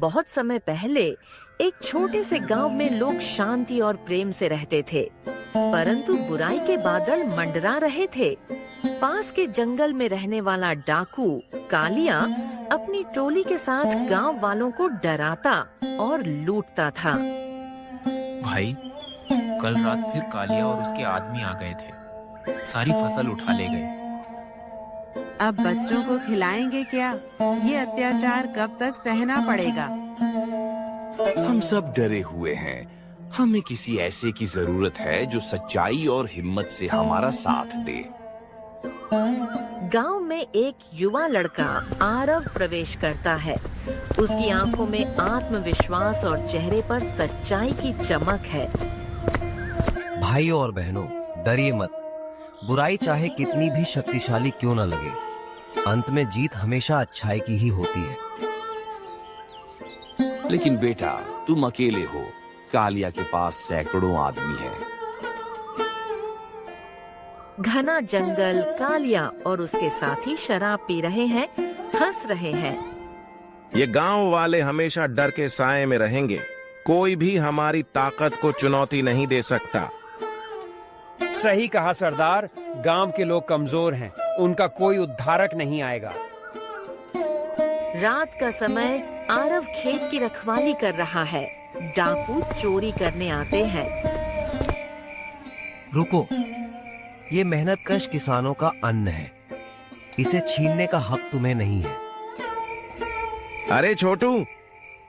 बहुत समय पहले एक छोटे से गांव में लोग शांति और प्रेम से रहते थे, परंतु बुराई के बादल मंडरा रहे थे। पास के जंगल में रहने वाला डाकू कालिया अपनी टोली के साथ गांव वालों को डराता और लूटता था। भाई, कल रात फिर कालिया और उसके आदमी आ गए थे, सारी फसल उठा ले गए। अब बच्चों को खिलाएंगे क्या? ये अत्याचार कब तक सहना पड़ेगा? हम सब डरे हुए हैं। हमें किसी ऐसे की जरूरत है जो सच्चाई और हिम्मत से हमारा साथ दे। गांव में एक युवा लड़का आरव प्रवेश करता है। उसकी आंखों में आत्मविश्वास और चेहरे पर सच्चाई की चमक है। भाइयों और बहनों, डरिए मत। बुराई चाहे कितनी भी शक्तिशाली क्यों न लगे, अंत में जीत हमेशा अच्छाई की ही होती है। लेकिन बेटा, तुम अकेले हो। कालिया के पास सैकड़ों आदमी हैं। घना जंगल, कालिया और उसके साथी शराब पी रहे हैं, हंस रहे हैं। ये गांव वाले हमेशा डर के साए में रहेंगे। कोई भी हमारी ताकत को चुनौती नहीं दे सकता। सही कहा सरदार, गांव के लोग कमजोर हैं, उनका कोई उद्धारक नहीं आएगा। रात का समय आरव खेत की रखवाली कर रहा है। डाकू चोरी करने आते हैं। रुको, ये मेहनतकश किसानों का अन्न है, इसे छीनने का हक तुम्हें नहीं है। अरे छोटू,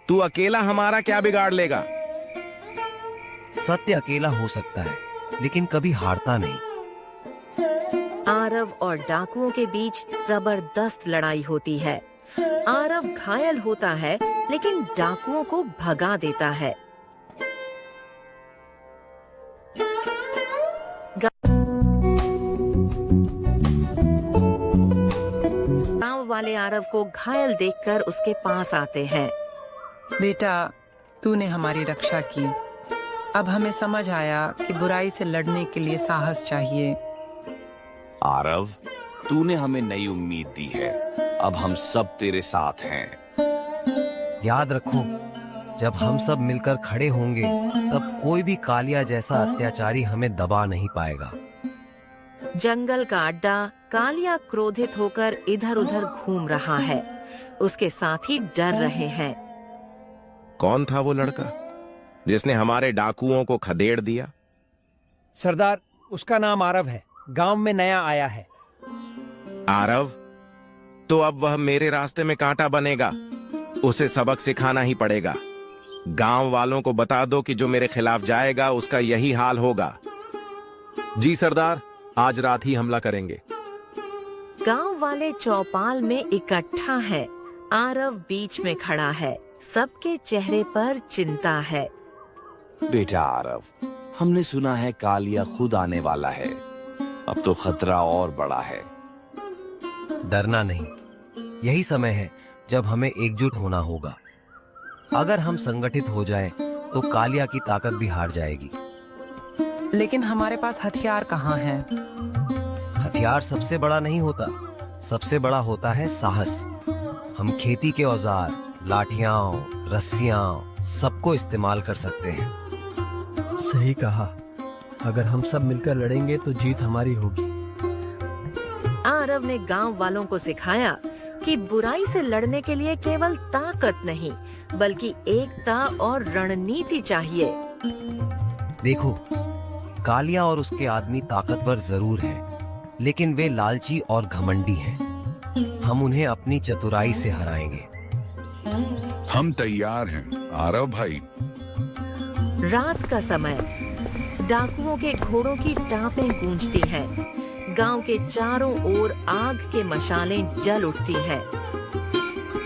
तू अकेला हमारा क्या बिगाड़ लेगा? सत्य अकेला हो सकता है, लेकिन कभी हारता नहीं। आरव और डाकुओं के बीच जबरदस्त लड़ाई होती है। आरव घायल होता है, लेकिन डाकुओं को भगा देता है। गांव वाले आरव को घायल देखकर उसके पास आते हैं। बेटा, तूने हमारी रक्षा की। अब हमें समझ आया कि बुराई से लड़ने के लिए साहस चाहिए। आरव, तूने हमें नई उम्मीद दी है। अब हम सब तेरे साथ हैं। याद रखो, जब हम सब मिलकर खड़े होंगे, तब कोई भी कालिया जैसा अत्याचारी हमें दबा नहीं पाएगा। जंगल का अड्डा कालिया क्रोधित होकर इधर उधर घूम रहा है। उसके साथी डर रहे हैं। कौन था वो लड़का जिसने हमारे डाकुओं को खदेड़ दिया? सरदार, उसका नाम आरव है, गांव में नया आया है। आरव? तो अब वह मेरे रास्ते में कांटा बनेगा। उसे सबक सिखाना ही पड़ेगा। गांव वालों को बता दो कि जो मेरे खिलाफ जाएगा उसका यही हाल होगा। जी सरदार, आज रात ही हमला करेंगे। गांव वाले चौपाल में इकट्ठा है। आरव बीच में खड़ा है। सबके चेहरे पर चिंता है। बेटा आरव, हमने सुना है कालिया खुद आने वाला है। अब तो खतरा और बड़ा है। डरना नहीं, यही समय है जब हमें एकजुट होना होगा। अगर हम संगठित हो जाएं, तो कालिया की ताकत भी हार जाएगी। लेकिन हमारे पास हथियार कहाँ हैं? हथियार सबसे बड़ा नहीं होता, सबसे बड़ा होता है साहस। हम खेती के औजार, लाठियां, रस्सियां, सबको इस्तेमाल कर सकते हैं। सही कहा। अगर हम सब मिलकर लड़ेंगे तो जीत हमारी होगी। आरव ने गांव वालों को सिखाया कि बुराई से लड़ने के लिए केवल ताकत नहीं, बल्कि एकता और रणनीति चाहिए। देखो, कालिया और उसके आदमी ताकतवर जरूर हैं, लेकिन वे लालची और घमंडी हैं। हम उन्हें अपनी चतुराई से हराएंगे। हम तैयार हैं, आरव भाई। रात का समय, डाकुओं के घोड़ों की टापें गूंजती हैं। गांव के चारों ओर आग के मशालें जल उठती हैं।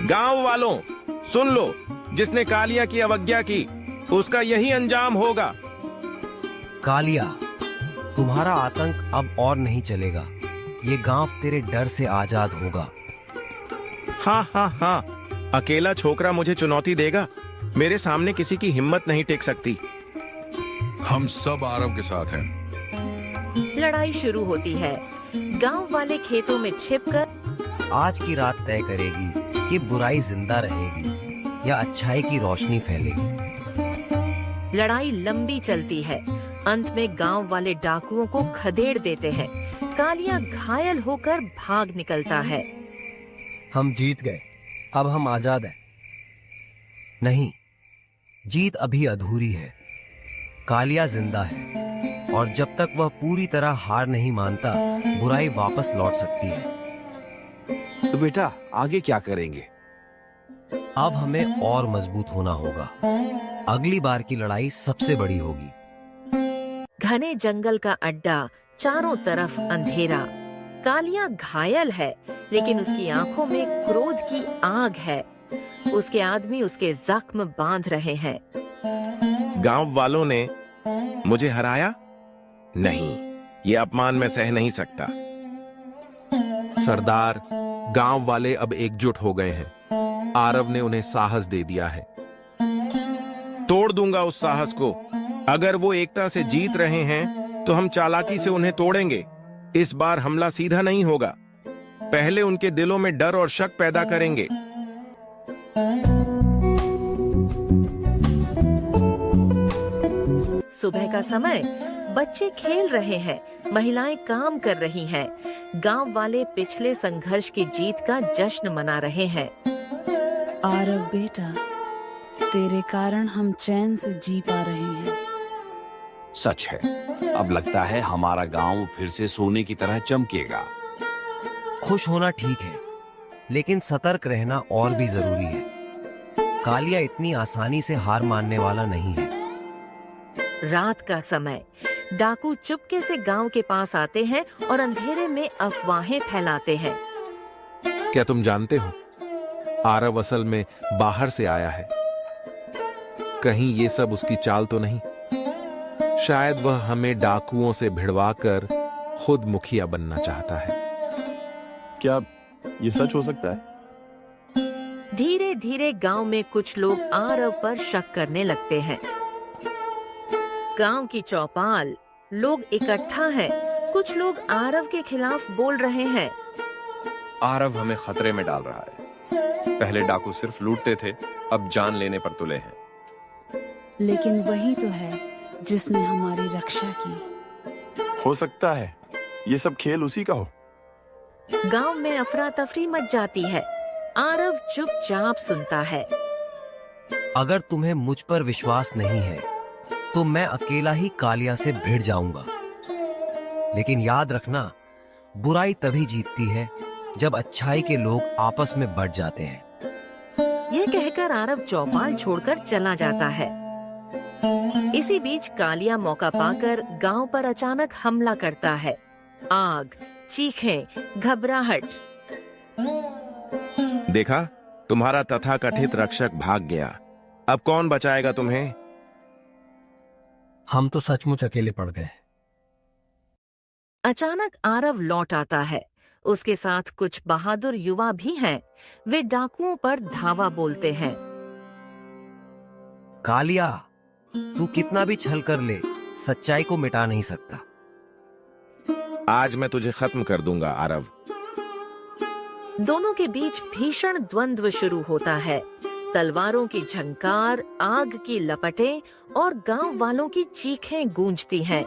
गांव वालों, सुन लो, जिसने कालिया की अवज्ञा की, उसका यही अंजाम होगा। कालिया, तुम्हारा आतंक अब और नहीं चलेगा। ये गांव तेरे डर से आजाद होगा। हाँ हाँ हाँ, अकेला छोकरा मुझे चुनौती देगा। मेरे सामने किसी की हिम्मत नहीं टेक सकती। हम सब आरव के साथ हैं। लड़ाई शुरू होती है। गांव वाले खेतों में छिपकर आज की रात तय करेगी कि बुराई जिंदा रहेगी या अच्छाई की रोशनी फैलेगी। लड़ाई लंबी चलती है। अंत में गांव वाले डाकुओं को खदेड़ देते हैं। कालिया घायल होकर भाग निकलता है। हम जीत गए, अब हम आजाद हैं। नहीं, जीत अभी अधूरी है। कालिया जिंदा है और जब तक वह पूरी तरह हार नहीं मानता, बुराई वापस लौट सकती है। तो बेटा आगे क्या करेंगे? अब हमें और मजबूत होना होगा। अगली बार की लड़ाई सबसे बड़ी होगी। घने जंगल का अड्डा, चारों तरफ अंधेरा। कालिया घायल है, लेकिन उसकी आंखों में क्रोध की आग है। उसके आदमी उसके जख्म बांध रहे हैं। गांव वालों ने मुझे हराया? नहीं, ये अपमान मैं सह नहीं सकता। सरदार, गांव वाले अब एकजुट हो गए हैं। आरव ने उन्हें साहस दे दिया है। तोड़ दूंगा उस साहस को। अगर वो एकता से जीत रहे हैं तो हम चालाकी से उन्हें तोड़ेंगे। इस बार हमला सीधा नहीं होगा। पहले उनके दिलों में डर और शक पैदा करेंगे। सुबह का समय, बच्चे खेल रहे हैं, महिलाएं काम कर रही हैं। गांव वाले पिछले संघर्ष की जीत का जश्न मना रहे हैं। आरव बेटा, तेरे कारण हम चैन से जी पा रहे हैं। सच है, अब लगता है हमारा गांव फिर से सोने की तरह चमकेगा। खुश होना ठीक है, लेकिन सतर्क रहना और भी जरूरी है। कालिया इतनी आसानी से हार मानने वाला नहीं है। रात का समय, डाकू चुपके से गांव के पास आते हैं और अंधेरे में अफवाहें फैलाते हैं। क्या तुम जानते हो, आरव असल में बाहर से आया है। कहीं ये सब उसकी चाल तो नहीं? शायद वह हमें डाकुओं से भिड़वाकर खुद मुखिया बनना चाहता है। क्या ये सच हो सकता है? धीरे धीरे गांव में कुछ लोग आरव पर शक करने लगते हैं। गांव की चौपाल, लोग इकट्ठा हैं। कुछ लोग आरव के खिलाफ बोल रहे हैं। आरव हमें खतरे में डाल रहा है। पहले डाकू सिर्फ लूटते थे, अब जान लेने पर तुले हैं। लेकिन वही तो है जिसने हमारी रक्षा की। हो सकता है ये सब खेल उसी का हो। गांव में अफरा तफरी मच जाती है। आरव चुपचाप सुनता है। अगर तुम्हें मुझ पर विश्वास नहीं है, तो मैं अकेला ही कालिया से भिड़ जाऊंगा। लेकिन याद रखना, बुराई तभी जीतती है जब अच्छाई के लोग आपस में बढ़ जाते हैं। यह कहकर आरव चौपाल छोड़कर चला जाता है। इसी बीच कालिया मौका पाकर गांव पर अचानक हमला करता है। आग, चीखें, घबराहट। देखा, तुम्हारा तथाकथित रक्षक भाग गया। अब कौन बचाएगा तुम्हें? हम तो सचमुच अकेले पड़ गए। अचानक आरव लौट आता है। उसके साथ कुछ बहादुर युवा भी हैं। वे डाकुओं पर धावा बोलते हैं। कालिया, तू कितना भी छल कर ले, सच्चाई को मिटा नहीं सकता। आज मैं तुझे खत्म कर दूंगा आरव। दोनों के बीच भीषण द्वंद्व शुरू होता है। तलवारों की झंकार, आग की लपटें और गांव वालों की चीखें गूंजती हैं।